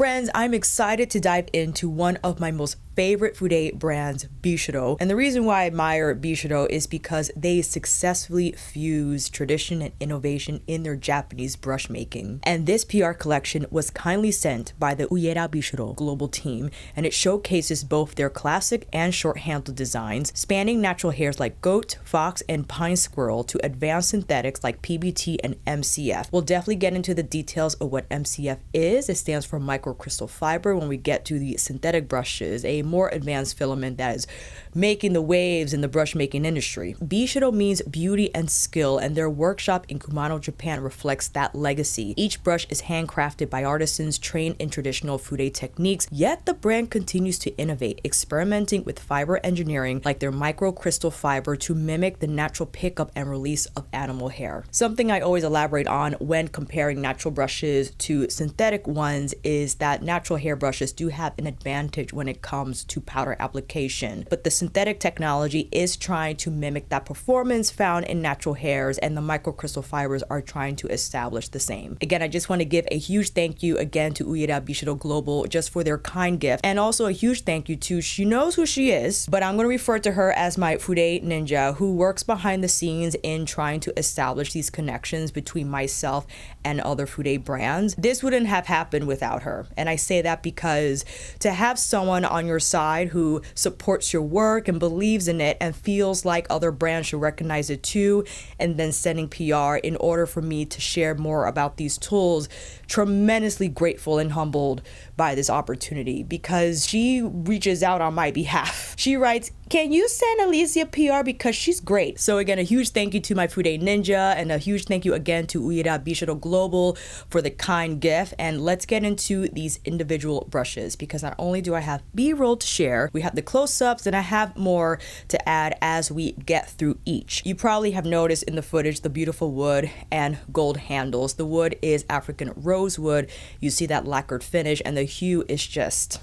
Friends, I'm excited to dive into one of my most favorite fude brands, BISYODO. And the reason why I admire BISYODO is because they successfully fuse tradition and innovation in their Japanese brush making. And this PR collection was kindly sent by the BISYODO global team, and it showcases both their classic and short-handled designs, spanning natural hairs like goat, fox, and pine squirrel to advanced synthetics like PBT and MCF. We'll definitely get into the details of what MCF is. It stands for microcrystal fiber when we get to the synthetic brushes, a more advanced filament that is making the waves in the brush making industry. BISYODO means beauty and skill, and their workshop in Kumano, Japan reflects that legacy. Each brush is handcrafted by artisans trained in traditional fude techniques, yet the brand continues to innovate, experimenting with fiber engineering like their microcrystal fiber to mimic the natural pickup and release of animal hair. Something I always elaborate on when comparing natural brushes to synthetic ones is that natural hair brushes do have an advantage when it comes to powder application, but the synthetic technology is trying to mimic that performance found in natural hairs, and the microcrystal fibers are trying to establish the same. Again, I just want to give a huge thank you again to BISYODO Global just for their kind gift, and also a huge thank you to, she knows who she is, but I'm going to refer to her as my fude ninja, who works behind the scenes in trying to establish these connections between myself and other fude brands. This wouldn't have happened without her, and I say that because to have someone on your side who supports your work and believes in it and feels like other brands should recognize it too, and then sending PR in order for me to share more about these tools, tremendously grateful and humbled by this opportunity because she reaches out on my behalf. She writes, "Can you send Alicia PR because she's great?" So again, a huge thank you to my fude ninja, and a huge thank you again to BISYODO Global for the kind gift. And let's get into these individual brushes, because not only do I have B-roll to share, we have the close-ups, and I have more to add as we get through each. You probably have noticed in the footage the beautiful wood and gold handles. The wood is African rosewood. You see that lacquered finish, and the hue is just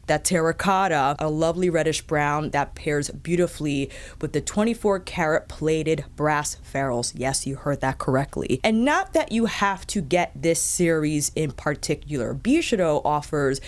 that terracotta, a lovely reddish brown that pairs beautifully with the 24-karat plated brass ferrules. Yes, you heard that correctly. And not that you have to get this series in particular. BISYODO offers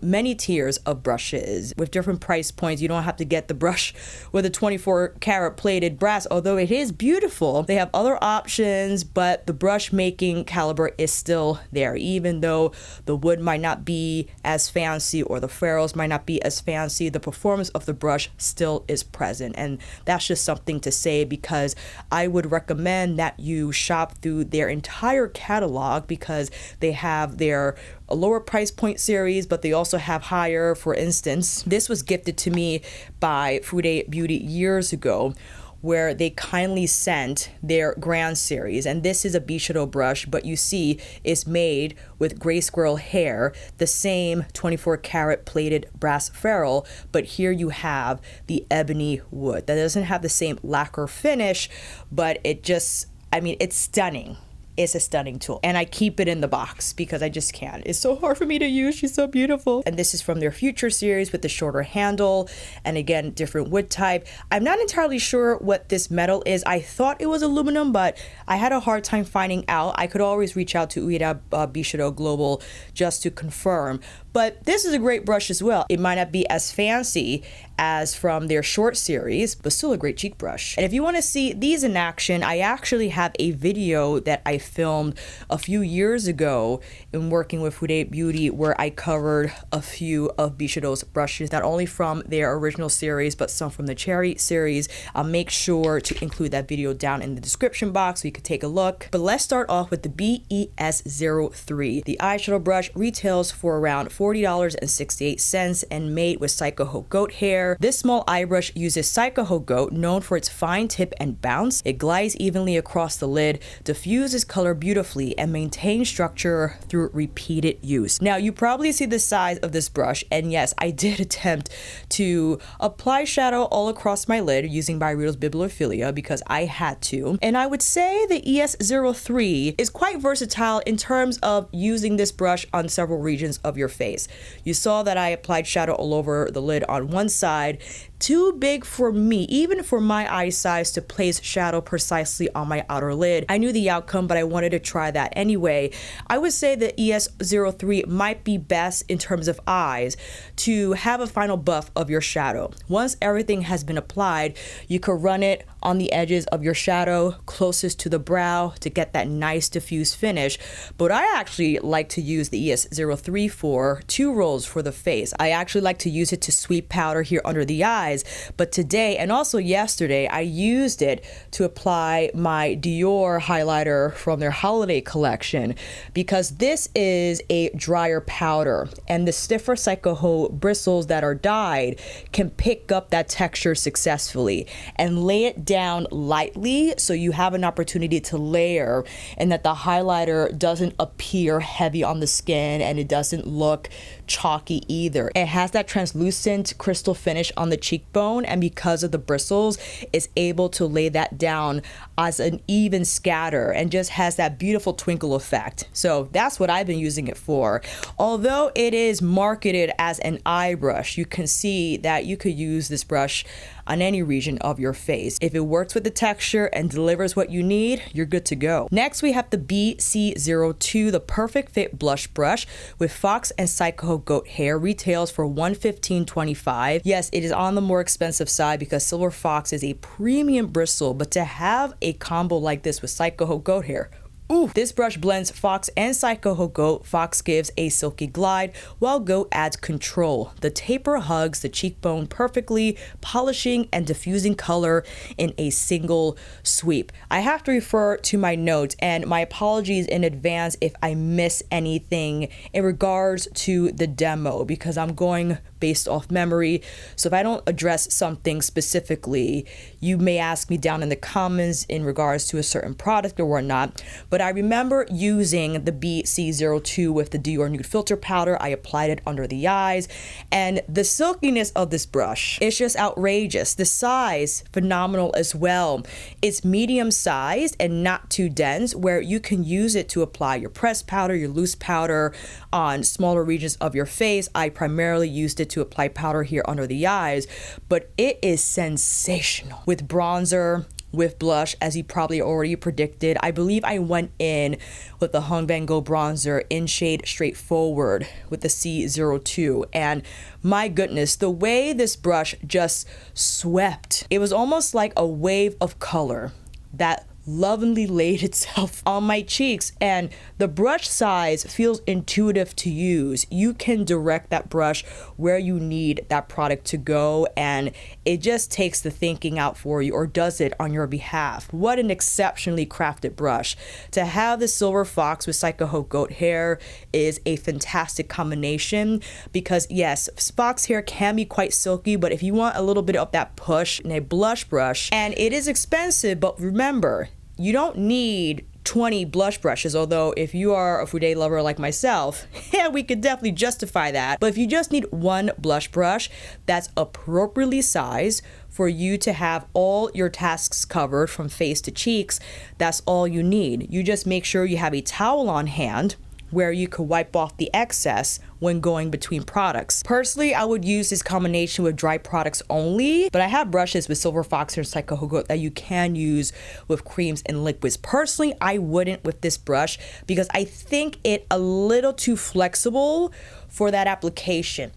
many tiers of brushes with different price points. You don't have to get the brush with a 24-karat plated brass, although it is beautiful. They have other options, but the brush making caliber is still there, even though the wood might not be as fancy or the ferrules might not be as fancy. The performance of the brush still is present, and that's just something to say, because I would recommend that you shop through their entire catalog, because they have their lower price point series, but they also have higher. For instance, this was gifted to me by Fude Beauty years ago, where they kindly sent their Grand Series. And this is a BISYODO brush, but you see it's made with gray squirrel hair, the same 24-karat plated brass ferrule, but here you have the ebony wood. That doesn't have the same lacquer finish, but it just, I mean, it's stunning. It's a stunning tool, and I keep it in the box because I just can't. It's so hard for me to use. She's so beautiful. And this is from their Future series with the shorter handle, and again, different wood type. I'm not entirely sure what this metal is. I thought it was aluminum, but I had a hard time finding out. I could always reach out to BISYODO Global just to confirm. But this is a great brush as well. It might not be as fancy as from their short series, but still a great cheek brush. And if you want to see these in action, I actually have a video that I filmed a few years ago in working with Fude Beauty, where I covered a few of BISYODO's brushes, not only from their original series, but some from the Cherry series. I'll make sure to include that video down in the description box so you could take a look. But let's start off with the BES03. The eyeshadow brush retails for around $40.68 and made with Tuckahoe goat hair. This small eye brush uses Tuckahoe goat, known for its fine tip and bounce. It glides evenly across the lid, diffuses color beautifully, and maintains structure through repeated use. Now, you probably see the size of this brush, and yes, I did attempt to apply shadow all across my lid using Byredo's Bibliophilia because I had to. And I would say the ES03 is quite versatile in terms of using this brush on several regions of your face. You saw that I applied shadow all over the lid on one side, side, too big for me, even for my eye size, to place shadow precisely on my outer lid. I knew the outcome, but I wanted to try that anyway. I would say the ES03 might be best in terms of eyes to have a final buff of your shadow. Once everything has been applied, you could run it on the edges of your shadow closest to the brow to get that nice diffuse finish. But I actually like to use the ES03 for 2 rolls for the face. I actually like to use it to sweep powder here under the eyes, but today and also yesterday I used it to apply my Dior highlighter from their holiday collection, because this is a drier powder and the stiffer Tuckahoe bristles that are dyed can pick up that texture successfully and lay it down lightly so you have an opportunity to layer, and that the highlighter doesn't appear heavy on the skin and it doesn't look chalky either. It has that translucent crystal finish on the cheekbone, and because of the bristles, it's able to lay that down as an even scatter and just has that beautiful twinkle effect. So that's what I've been using it for. Although it is marketed as an eye brush, you can see that you could use this brush on any region of your face. If it works with the texture and delivers what you need, you're good to go. Next, we have the BC02, the Perfect Fit Blush Brush with Fox and Tuckahoe goat hair. Retails for $115.25. Yes, it is on the more expensive side because Silver Fox is a premium bristle, but to have a combo like this with Tuckahoe goat hair, ooh. This brush blends Fox and Tuckahoe goat. Fox gives a silky glide, while goat adds control. The taper hugs the cheekbone perfectly, polishing and diffusing color in a single sweep. I have to refer to my notes, and my apologies in advance if I miss anything in regards to the demo, because I'm going based off memory. So if I don't address something specifically, you may ask me down in the comments in regards to a certain product or whatnot. But I remember using the BC02 with the Dior Nude Filter Powder. I applied it under the eyes, and the silkiness of this brush is just outrageous. The size, phenomenal as well. It's medium sized and not too dense, where you can use it to apply your pressed powder, your loose powder on smaller regions of your face. I primarily used it to apply powder here under the eyes, but it is sensational with bronzer, with blush, as you probably already predicted. I believe I went in with the Hung Van Gogh bronzer in shade Straightforward with the C02, and my goodness, the way this brush just swept, it was almost like a wave of color that lovingly laid itself on my cheeks, and the brush size feels intuitive to use. You can direct that brush where you need that product to go, and it just takes the thinking out for you, or does it on your behalf. What an exceptionally crafted brush. To have the Silver Fox with Tuckahoe goat hair is a fantastic combination, because yes, fox hair can be quite silky, but if you want a little bit of that push in a blush brush, and it is expensive, but remember, you don't need 20 blush brushes, although if you are a Fude lover like myself, yeah, we could definitely justify that. But if you just need one blush brush that's appropriately sized for you to have all your tasks covered from face to cheeks, that's all you need. You just make sure you have a towel on hand where you could wipe off the excess when going between products. Personally, I would use this combination with dry products only, but I have brushes with Silver Fox and Tuckahoe goat that you can use with creams and liquids. Personally, I wouldn't with this brush because I think it a little too flexible for that application.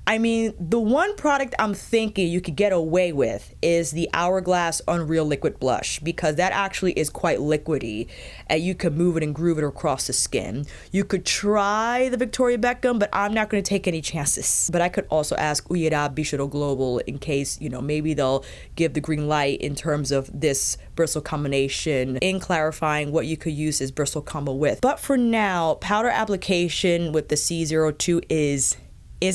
I mean, the one product I'm thinking you could get away with is the Hourglass Unreal Liquid Blush, because that actually is quite liquidy and you can move it and groove it across the skin. You could try the Victoria Beckham, but I'm not going to take any chances. But I could also ask Uyeda BISYODO Global in case, you know, maybe they'll give the green light in terms of this bristle combination in clarifying what you could use this bristle combo with. But for now, powder application with the C02 is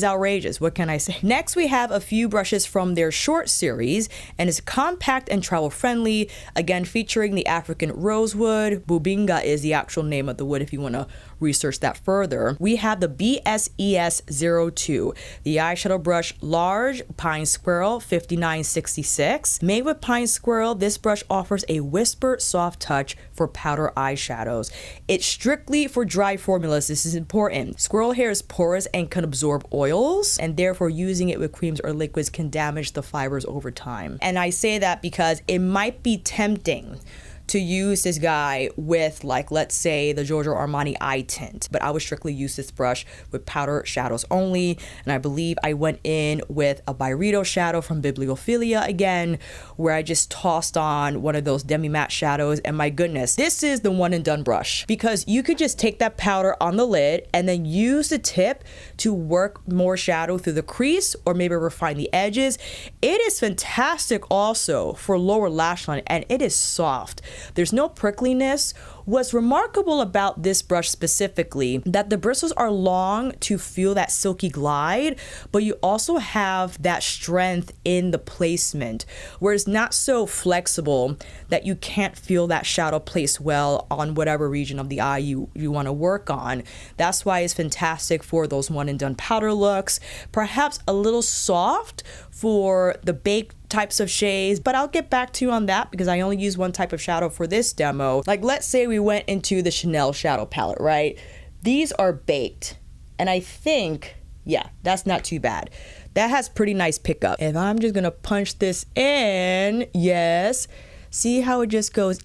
outrageous. What can I say? Next, we have a few brushes from their short series, and it's compact and travel friendly, again featuring the African rosewood. Bubinga is the actual name of the wood if you want to research that further. We have the BSES02, the eyeshadow brush large Pine Squirrel 5966. Made with Pine Squirrel, this brush offers a whisper soft touch for powder eyeshadows. It's strictly for dry formulas. This is important. Squirrel hair is porous and can absorb oils, and therefore using it with creams or liquids can damage the fibers over time. And I say that because it might be tempting to use this guy with, like, let's say the Giorgio Armani eye tint, but I would strictly use this brush with powder shadows only. And I believe I went in with a Byredo shadow from Bibliophilia again, where I just tossed on one of those demi matte shadows, and my goodness, this is the one and done brush, because you could just take that powder on the lid and then use the tip to work more shadow through the crease or maybe refine the edges. It is fantastic also for lower lash line, and it is soft. There's no prickliness. What's remarkable about this brush specifically, that the bristles are long to feel that silky glide, but you also have that strength in the placement, where it's not so flexible that you can't feel that shadow place well on whatever region of the eye you want to work on. That's why it's fantastic for those one and done powder looks, perhaps a little soft for the baked types of shades, but I'll get back to you on that because I only use one type of shadow for this demo. Like, let's say we went into the Chanel shadow palette, right? These are baked, and I think, yeah, that's not too bad. That has pretty nice pickup. If I'm just gonna punch this in, yes, see how it just goes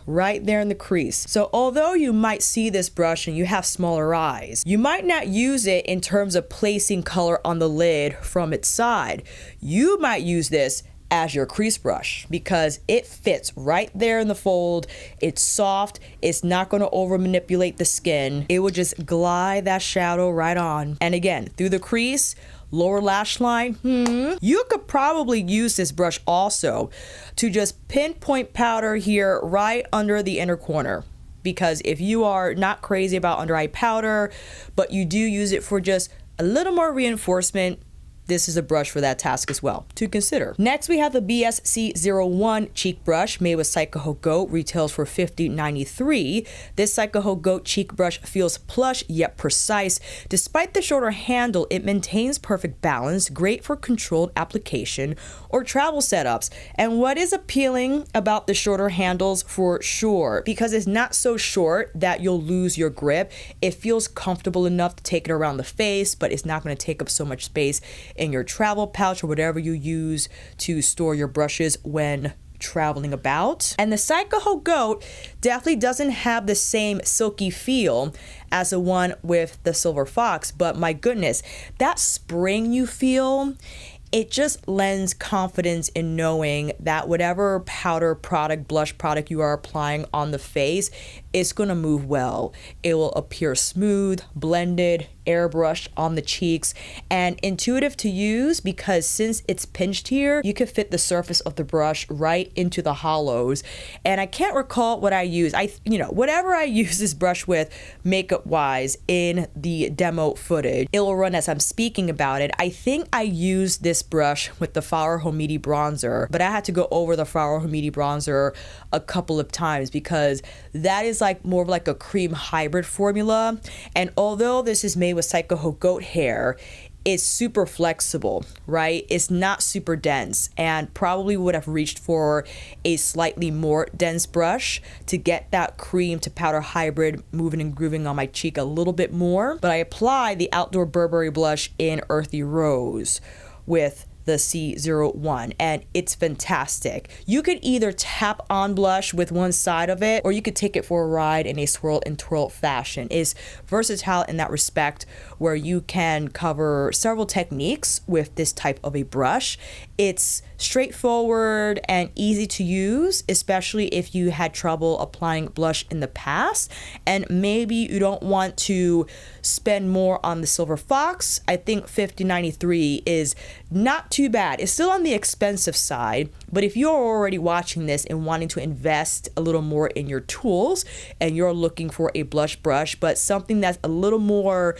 right there in the crease. So although you might see this brush and you have smaller eyes, you might not use it in terms of placing color on the lid from its side. You might use this as your crease brush because it fits right there in the fold. It's soft. It's not going to over manipulate the skin. It will just glide that shadow right on. And again, through the crease, lower lash line, you could probably use this brush also to just pinpoint powder here right under the inner corner. Because if you are not crazy about under eye powder, but you do use it for just a little more reinforcement, this is a brush for that task as well to consider. Next, we have the BSC01 cheek brush made with Tuckahoe Goat, retails for $50.93. This Tuckahoe Goat cheek brush feels plush yet precise. Despite the shorter handle, it maintains perfect balance, great for controlled application or travel setups. And what is appealing about the shorter handles for sure, because it's not so short that you'll lose your grip. It feels comfortable enough to take it around the face, but it's not going to take up so much space in your travel pouch or whatever you use to store your brushes when traveling about. And the Tuckahoe Goat definitely doesn't have the same silky feel as the one with the Silver Fox, but my goodness, that spring you feel, it just lends confidence in knowing that whatever powder product, blush product you are applying on the face, it's gonna move well. It will appear smooth, blended, airbrushed on the cheeks, and intuitive to use because since it's pinched here, you can fit the surface of the brush right into the hollows. And I can't recall what I use. Whatever I use this brush with makeup wise in the demo footage, it will run as I'm speaking about it. I think I used this brush with the Flower Homidi bronzer, but I had to go over the Flower Homidi bronzer a couple of times because that is like more of like a cream hybrid formula. And although this is made with Tuckahoe Goat hair, it's super flexible, right? It's not super dense, and probably would have reached for a slightly more dense brush to get that cream to powder hybrid moving and grooving on my cheek a little bit more. But I apply the Outdoor Burberry blush in Earthy Rose with the C01, and it's fantastic. You could either tap on blush with one side of it, or you could take it for a ride in a swirl and twirl fashion. It's versatile in that respect, where you can cover several techniques with this type of a brush. It's straightforward and easy to use, especially if you had trouble applying blush in the past and maybe you don't want to spend more on the Silver Fox. I think $50.93 is not too bad. It's still on the expensive side, but if you're already watching this and wanting to invest a little more in your tools and you're looking for a blush brush, but something that's a little more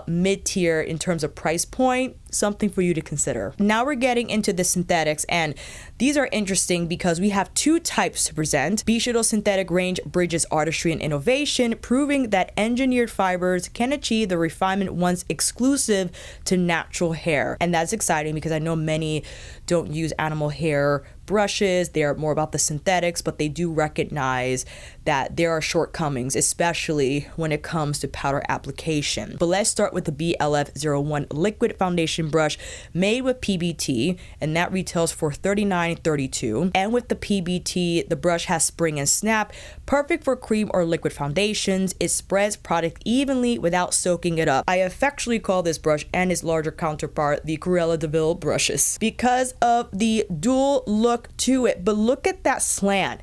mid-tier in terms of price point, something for you to consider. Now we're getting into the synthetics, and these are interesting because we have two types to present. BISYODO synthetic range bridges artistry and innovation, proving that engineered fibers can achieve the refinement once exclusive to natural hair. And that's exciting because I know many don't use animal hair brushes. They are more about the synthetics, but they do recognize that there are shortcomings, especially when it comes to powder application. But let's start with the BLF01 liquid foundation brush made with PBT, and that retails for $39.32. And with the PBT, the brush has spring and snap, perfect for cream or liquid foundations. It spreads product evenly without soaking it up. I affectionately call this brush and its larger counterpart the Cruella de Vil brushes because of the dual look to it. But look at that slant.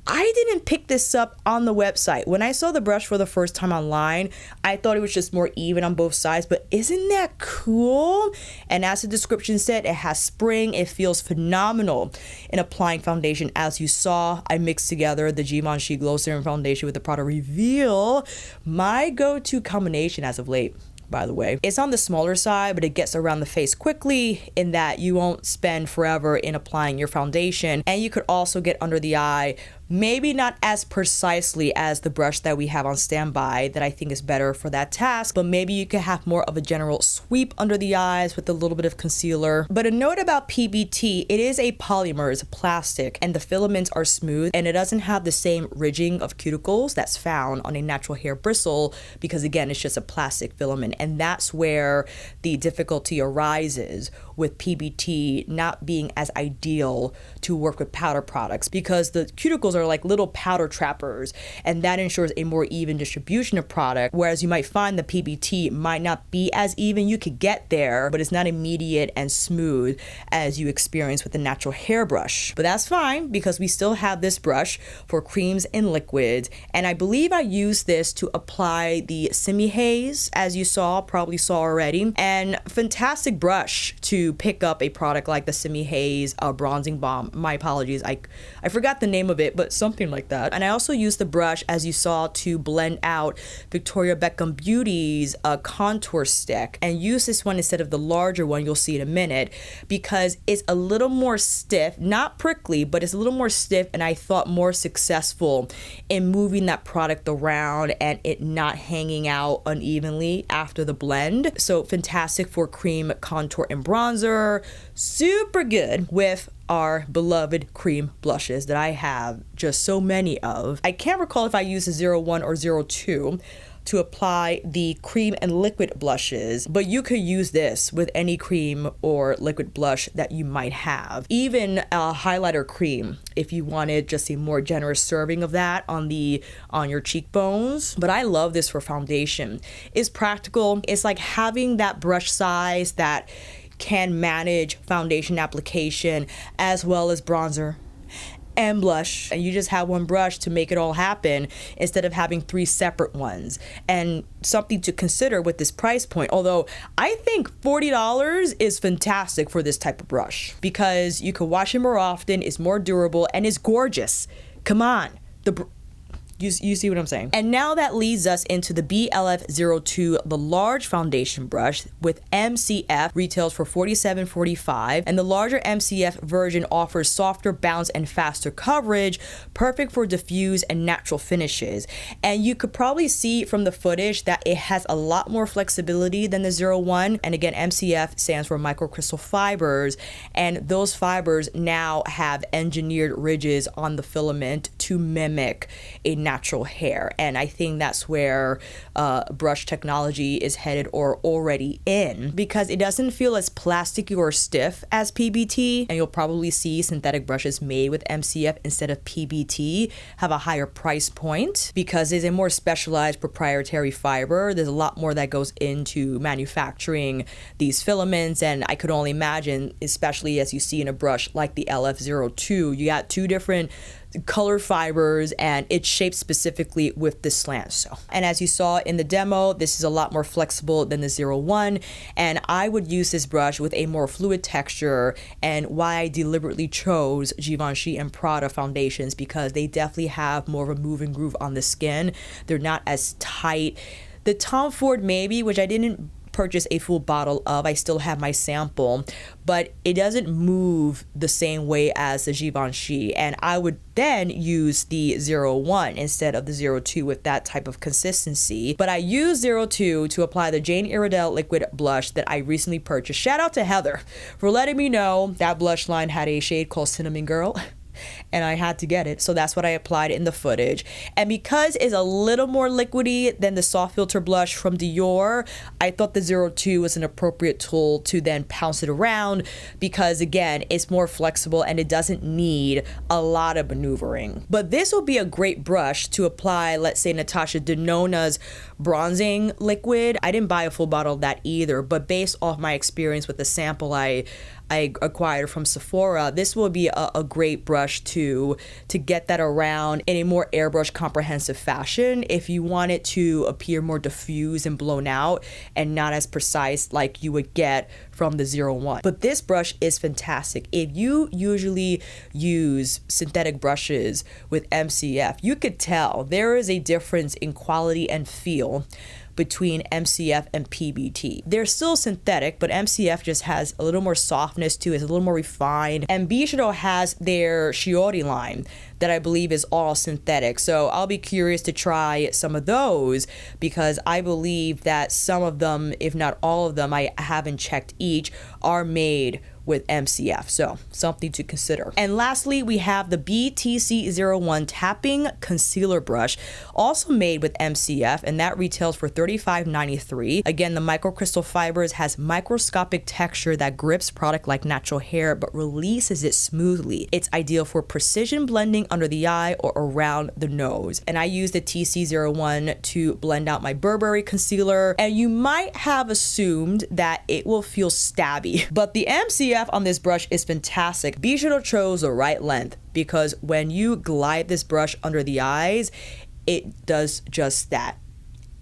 I didn't pick this up on the website. When I saw the brush for the first time online, I thought it was just more even on both sides, but isn't that cool? And as the description said, it has spring. It feels phenomenal in applying foundation. As you saw, I mixed together the Givenchy Glow Serum Foundation with the Prada Reveal, my go-to combination as of late. By the way, it's on the smaller side, but it gets around the face quickly in that you won't spend forever in applying your foundation. And you could also get under the eye, maybe not as precisely as the brush that we have on standby that I think is better for that task, but maybe you could have more of a general sweep under the eyes with a little bit of concealer. But a note about PBT, it is a polymer, it's a plastic, and the filaments are smooth, and it doesn't have the same ridging of cuticles that's found on a natural hair bristle because again, it's just a plastic filament. And that's where the difficulty arises with PBT not being as ideal to work with powder products because the cuticles are like little powder trappers, and that ensures a more even distribution of product, whereas you might find the PBT might not be as even. You could get there, but it's not immediate and smooth as you experience with the natural hairbrush. But that's fine because we still have this brush for creams and liquids, and I believe I used this to apply the Semi Haze, as you probably saw already, and fantastic brush to pick up a product like the Semi Haze bronzing balm. My apologies, I forgot the name of it, but something like that. And I also used the brush, as you saw, to blend out Victoria Beckham Beauty's contour stick, and use this one instead of the larger one you'll see in a minute because it's a little more stiff, not prickly, but it's a little more stiff, and I thought more successful in moving that product around and it not hanging out unevenly after the blend. So fantastic for cream, contour, and bronzer. Super good with our beloved cream blushes that I have just so many of. I can't recall if I used a 01 or 02 to apply the cream and liquid blushes, but you could use this with any cream or liquid blush that you might have. Even a highlighter cream if you wanted just a more generous serving of that on your cheekbones. But I love this for foundation. It's practical. It's like having that brush size that can manage foundation application as well as bronzer and blush, and you just have one brush to make it all happen instead of having three separate ones. And something to consider with this price point, although I think $40 is fantastic for this type of brush because you can wash it more often, it's more durable, and it's gorgeous. Come on, you see what I'm saying? And now that leads us into the BLF02, the large foundation brush with MCF, retails for $47.45, and the larger MCF version offers softer bounce and faster coverage, perfect for diffuse and natural finishes. And you could probably see from the footage that it has a lot more flexibility than the 01. And again, MCF stands for microcrystal fibers, and those fibers now have engineered ridges on the filament to mimic a natural hair. And I think that's where brush technology is headed or already in, because it doesn't feel as plasticky or stiff as PBT. And you'll probably see synthetic brushes made with MCF instead of PBT have a higher price point because it's a more specialized proprietary fiber. There's a lot more that goes into manufacturing these filaments, and I could only imagine, especially as you see in a brush like the LF02, you got two different color fibers and it's shaped specifically with the slant. So, and as you saw in the demo, this is a lot more flexible than the 01, and I would use this brush with a more fluid texture, and why I deliberately chose Givenchy and Prada foundations because they definitely have more of a move and groove on the skin. They're not as tight. The Tom Ford maybe, which I didn't purchase a full bottle of. I still have my sample, but it doesn't move the same way as the Givenchy, and I would then use the 01 instead of the 02 with that type of consistency. But I use 02 to apply the Jane Iredale liquid blush that I recently purchased. Shout out to Heather for letting me know that blush line had a shade called Cinnamon Girl. And I had to get it, so that's what I applied in the footage. And because it's a little more liquidy than the soft filter blush from Dior, I thought the 02 was an appropriate tool to then pounce it around, because again, it's more flexible and it doesn't need a lot of maneuvering. But this will be a great brush to apply, let's say, Natasha Denona's bronzing liquid. I didn't buy a full bottle of that either, but based off my experience with the sample I acquired from Sephora, this will be a great brush to get that around in a more airbrush comprehensive fashion if you want it to appear more diffuse and blown out and not as precise like you would get from the 01. But this brush is fantastic. If you usually use synthetic brushes with MCF, you could tell there is a difference in quality and feel between MCF and PBT. They're still synthetic, but MCF just has a little more softness to it. It's a little more refined. And BISYODO has their Shiori line that I believe is all synthetic. So I'll be curious to try some of those, because I believe that some of them, if not all of them, I haven't checked each, are made with MCF, so something to consider. And lastly, we have the BTC01 tapping concealer brush, also made with MCF, and that retails for $35.93. Again, the microcrystal fibers has microscopic texture that grips product like natural hair but releases it smoothly. It's ideal for precision blending under the eye or around the nose. And I use the TC01 to blend out my Burberry concealer, and you might have assumed that it will feel stabby, but the MCF on this brush is fantastic. BISYODO chose the right length, because when you glide this brush under the eyes, it does just that.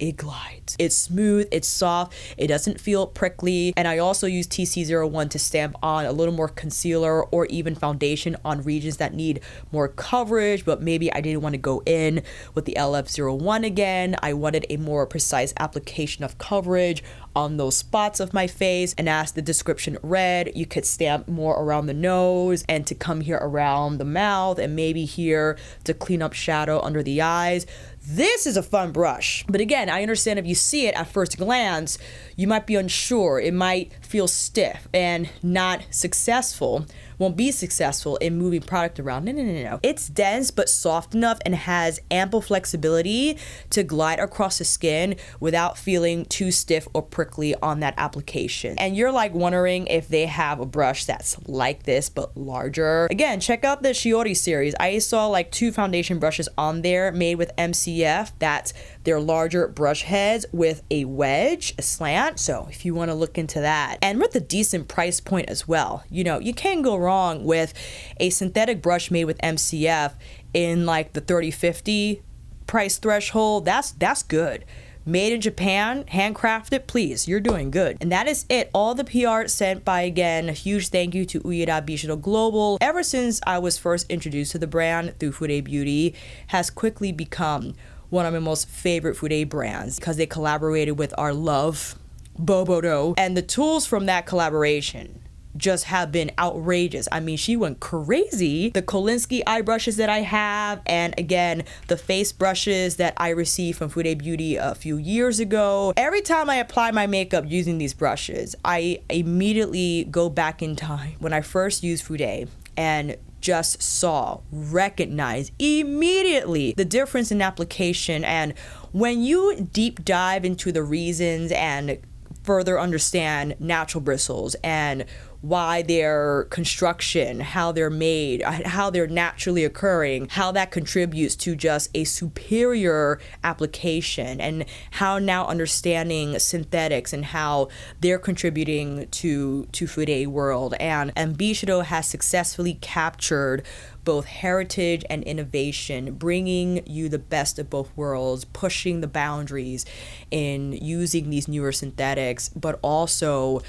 It glides. It's smooth, it's soft, it doesn't feel prickly. And I also use TC01 to stamp on a little more concealer or even foundation on regions that need more coverage, but maybe I didn't want to go in with the LF01 again. I wanted a more precise application of coverage on those spots of my face. And as the description read, you could stamp more around the nose and to come here around the mouth and maybe here to clean up shadow under the eyes. This is a fun brush. But again, I understand if you see it at first glance, you might be unsure. It might feel stiff and not successful, won't be successful in moving product around. No. It's dense but soft enough and has ample flexibility to glide across the skin without feeling too stiff or prickly on that application. And you're like wondering if they have a brush that's like this but larger. Again, check out the Shiori series. I saw like 2 foundation brushes on there made with MCF. That's their larger brush heads with a wedge, a slant. So if you want to look into that, and with a decent price point as well, you know, you can't go wrong with a synthetic brush made with MCF in like the $30-50 price threshold. That's good. Made in Japan, handcrafted, please, you're doing good. And that is it. All the PR sent by, again, a huge thank you to Ueda BISYODO Global. Ever since I was first introduced to the brand through Fude Beauty, has quickly become one of my most favorite Fude brands, because they collaborated with our love, BOMBAS. And the tools from that collaboration just have been outrageous. I mean, she went crazy. The Kolinsky eye brushes that I have, and again, the face brushes that I received from Fude Beauty a few years ago. Every time I apply my makeup using these brushes, I immediately go back in time when I first used Fude and just recognize immediately the difference in application. And when you deep dive into the reasons and further understand natural bristles and why their construction, how they're made, how they're naturally occurring, how that contributes to just a superior application, and how now understanding synthetics and how they're contributing to Fude world. And BISYODO has successfully captured both heritage and innovation, bringing you the best of both worlds, pushing the boundaries in using these newer synthetics, but also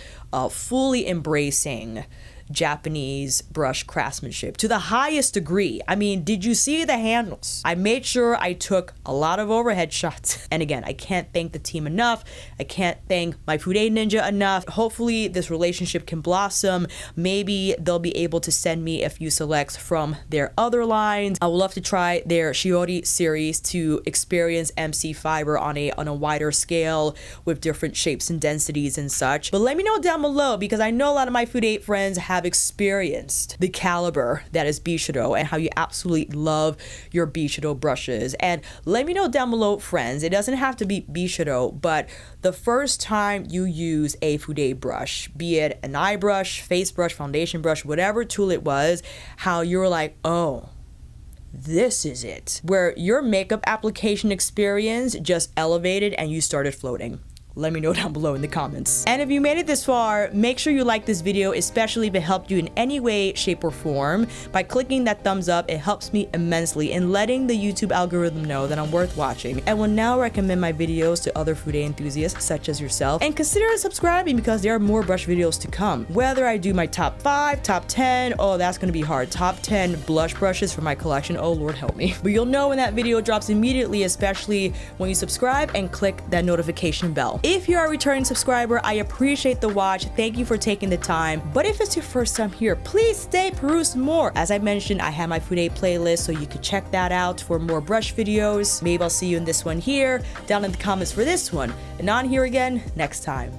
fully embracing Japanese brush craftsmanship to the highest degree. I mean, did you see the handles? I made sure I took a lot of overhead shots. And again, I can't thank the team enough. I can't thank my Fude Ninja enough. Hopefully this relationship can blossom. Maybe they'll be able to send me a few selects from their other lines. I would love to try their Shiori series to experience MC fiber on a wider scale with different shapes and densities and such. But let me know down below, because I know a lot of my Fude friends have experienced the caliber that is BISYODO and how you absolutely love your BISYODO brushes. And let me know down below, friends, it doesn't have to be BISYODO, but the first time you use a Fude brush, be it an eye brush, face brush, foundation brush, whatever tool it was, how you were like, oh, this is it. Where your makeup application experience just elevated and you started floating. Let me know down below in the comments. And if you made it this far, make sure you like this video, especially if it helped you in any way, shape, or form. By clicking that thumbs up, it helps me immensely in letting the YouTube algorithm know that I'm worth watching, and will now recommend my videos to other Fude enthusiasts such as yourself. And consider subscribing, because there are more brush videos to come. Whether I do my top 5, top 10, oh, that's gonna be hard. Top 10 blush brushes for my collection, oh Lord help me. But you'll know when that video drops immediately, especially when you subscribe and click that notification bell. If you're a returning subscriber, I appreciate the watch. Thank you for taking the time. But if it's your first time here, please stay, peruse more. As I mentioned, I have my Fude playlist, so you could check that out for more brush videos. Maybe I'll see you in this one here, down in the comments for this one, and on here again next time.